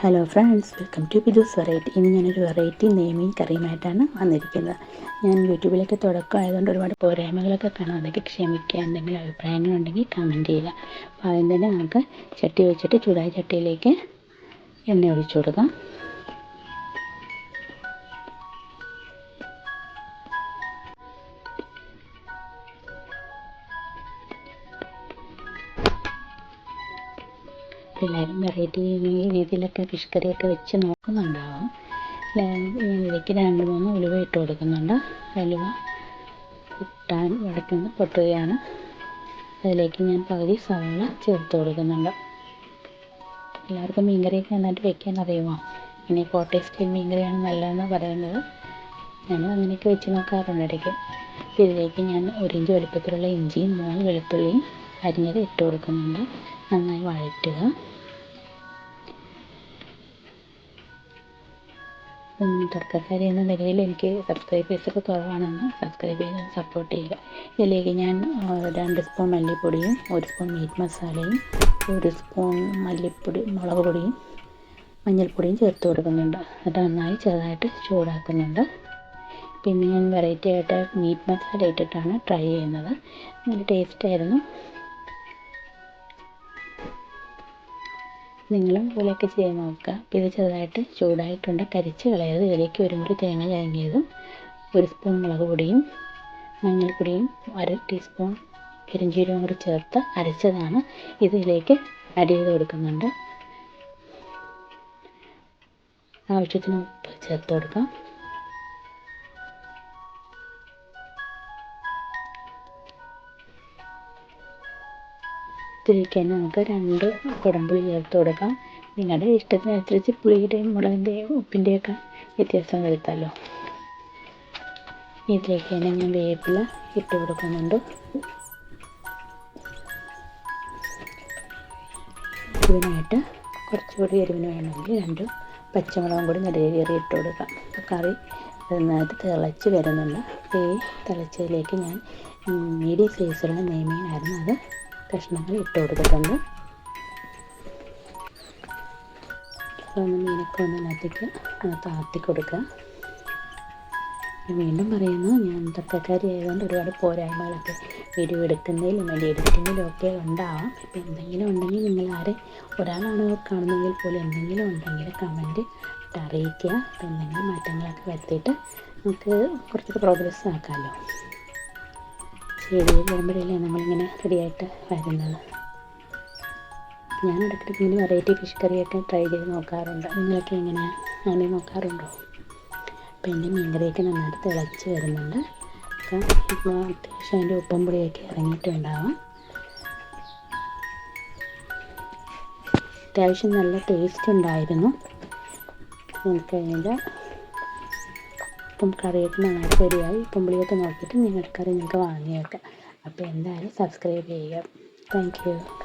Hello friends, welcome to Biju's variety. ഇന്ന് ഞാനൊരു variety നെയ്മീൻ കറിയുമായിട്ടാണ് വന്നിരിക്കുന്നത്. ഞാൻ യൂട്യൂബിലൊക്കെ തുടക്കമായതുകൊണ്ട് ഒരുപാട് പോരായ്മകളൊക്കെ കാണാം. അതൊക്കെ ക്ഷമിക്കുക. എന്തെങ്കിലും അഭിപ്രായങ്ങളുണ്ടെങ്കിൽ കമൻറ്റ് ചെയ്യുക. അപ്പോൾ ആദ്യം തന്നെ നമുക്ക് ചട്ടി വെച്ചിട്ട് ചൂടായ ചട്ടിയിലേക്ക് എണ്ണ ഒഴിച്ചു കൊടുക്കാം. എല്ലാവരും വെറൈറ്റി രീതിയിലൊക്കെ ഫിഷ് കറിയൊക്കെ വെച്ച് നോക്കുന്നുണ്ടാവും. ഇതിലേക്ക് 2-3 ഉലുവ ഇട്ട് കൊടുക്കുന്നുണ്ട്. ഉലുവ ഇട്ടാൻ വഴറ്റുന്ന പൊട്ടുകയാണ്. അതിലേക്ക് ഞാൻ പകുതി സവാള ചേർത്ത് കൊടുക്കുന്നുണ്ട്. എല്ലാവർക്കും മീൻകറിയൊക്കെ നന്നായിട്ട് വെക്കാൻ അറിയുമോ? ഇനി കോട്ടയം സ്റ്റൈൽ മീൻകറിയാണ് നല്ലതെന്ന് പറയുന്നത്. ഞാനും അങ്ങനെയൊക്കെ വെച്ച് നോക്കാറുണ്ട് ഇടയ്ക്ക്. ഇതിലേക്ക് ഞാൻ 1 ഇഞ്ച് വലുപ്പത്തിലുള്ള ഇഞ്ചിയും 3 വെളുത്തുള്ളിയും അരിഞ്ഞത് ഇട്ട് കൊടുക്കുന്നുണ്ട്. നന്നായി വഴറ്റുക. തുടക്കക്കാരി എന്ന നിലയിൽ എനിക്ക് സബ്സ്ക്രൈബേഴ്സൊക്കെ കുറവാണെന്ന് സബ്സ്ക്രൈബ് ചെയ്ത് സപ്പോർട്ട് ചെയ്യുക. ഇതിലേക്ക് ഞാൻ 2 സ്പൂൺ മല്ലിപ്പൊടിയും 1 സ്പൂൺ മീറ്റ് മസാലയും 1 സ്പൂൺ മുളക് പൊടിയും മഞ്ഞൾപ്പൊടിയും ചേർത്ത് കൊടുക്കുന്നുണ്ട്. അത് നന്നായി ചെറുതായിട്ട് ചൂടാക്കുന്നുണ്ട്. പിന്നെ ഞാൻ വെറൈറ്റി ആയിട്ട് മീറ്റ് മസാല ഇട്ടിട്ടാണ് ട്രൈ ചെയ്യുന്നത്. നല്ല ടേസ്റ്റായിരുന്നു. നിങ്ങളും ഇതുപോലെയൊക്കെ ചെയ്ത് നോക്കുക. അപ്പോൾ ഇത് ചെറുതായിട്ട് ചൂടായിട്ടുണ്ട്. കരിച്ച് കളയരുത്. ഇതിലേക്ക് 1 മുറി തേങ്ങ ചിരങ്ങിയതും 1 സ്പൂൺ മുളക് പൊടിയും മഞ്ഞൾപ്പൊടിയും 1/2 ടീസ്പൂൺ പെരുംജീരകം കൂടി ചേർത്ത് അരച്ചതാണ് ഇതിലേക്ക് ആഡ് ചെയ്ത് കൊടുക്കുന്നുണ്ട്. ആവശ്യത്തിന് ഉപ്പ് ചേർത്ത് കൊടുക്കാം. ഇതിലേക്ക് തന്നെ നമുക്ക് 2 കുടംപുളി ചേർത്ത് കൊടുക്കാം. നിങ്ങളുടെ ഇഷ്ടത്തിനനുസരിച്ച് പുളിയുടെയും മുളകിൻ്റെയും ഉപ്പിൻ്റെയൊക്കെ വ്യത്യാസം വരുത്താമല്ലോ. ഇതിലേക്ക് തന്നെ ഞാൻ വേപ്പില ഇട്ട് കൊടുക്കുന്നുണ്ട്. ഇതിനായിട്ട് കുറച്ചുകൂടി എരിവിന് വേണമെങ്കിൽ 2 പച്ചമുളകും കൂടി നെടുകേറി ഇട്ട് കൊടുക്കാം. അപ്പോൾ കറി നന്നായിട്ട് തിളച്ച് വരുന്നുണ്ട്. ഈ തിളച്ചതിലേക്ക് ഞാൻ മീഡിയം സൈസിലുള്ള നെയ്മീനായിരുന്നു, അത് കഷ്ണങ്ങൾ ഇട്ട് കൊടുത്തിട്ടുണ്ട്. മീനൊക്കെ ഇതിനകത്തേക്ക് താത്തി കൊടുക്കുക. വീണ്ടും പറയുന്നു, ഞാൻ തുടക്കക്കാരി ആയതുകൊണ്ട് ഒരുപാട് പോരായ്മകളൊക്കെ വീഡിയോ എടുക്കുന്നതിലും അല്ലെങ്കിൽ എഡിറ്റിങ്ങിലും ഒക്കെ ഉണ്ടാവാം. ഇപ്പം എന്തെങ്കിലും ഉണ്ടെങ്കിൽ നിങ്ങൾ ഒരാളാണ് കാണുന്നതെങ്കിൽ പോലും എന്തെങ്കിലും ഉണ്ടെങ്കിൽ കമൻറ്റ് അറിയിക്കുക. അപ്പം എന്തെങ്കിലും മാറ്റങ്ങളൊക്കെ വരുത്തിയിട്ട് നമുക്ക് കുറച്ചൊക്കെ പ്രോഗ്രസ് ആക്കാമല്ലോ. ശരിയിൽ വരുമ്പോഴല്ലേ നമ്മളിങ്ങനെ റെഡിയായിട്ട് വരുന്നത്. ഞാൻ ഇടയ്ക്കിടയ്ക്ക് ഇങ്ങനെ വെറൈറ്റി ഫിഷ് കറിയൊക്കെ ട്രൈ ചെയ്ത് നോക്കാറുണ്ട്. നിങ്ങളൊക്കെ അങ്ങനെ നോക്കാറുണ്ടോ? അപ്പം എൻ്റെ മീൻകറിയൊക്കെ നന്നായിട്ട് തിളച്ച് വരുന്നുണ്ട്. അപ്പം ഇപ്പോൾ അത്യാവശ്യം അതിൻ്റെ ഉപ്പും പൊടിയൊക്കെ ഇറങ്ങിയിട്ടുണ്ടാവാം. അത്യാവശ്യം നല്ല ടേസ്റ്റ് ഉണ്ടായിരുന്നു. കഴിഞ്ഞാൽ ഇപ്പം കറിയൊക്കെ നന്നായിട്ട് റെഡിയായി. ഉപ്പും പുളിയൊക്കെ നോക്കിയിട്ട് നിങ്ങളുടെ കറി നിങ്ങൾക്ക് വാങ്ങി വെക്കാം. അപ്പോൾ എന്തായാലും സബ്സ്ക്രൈബ് ചെയ്യുക. Thank you.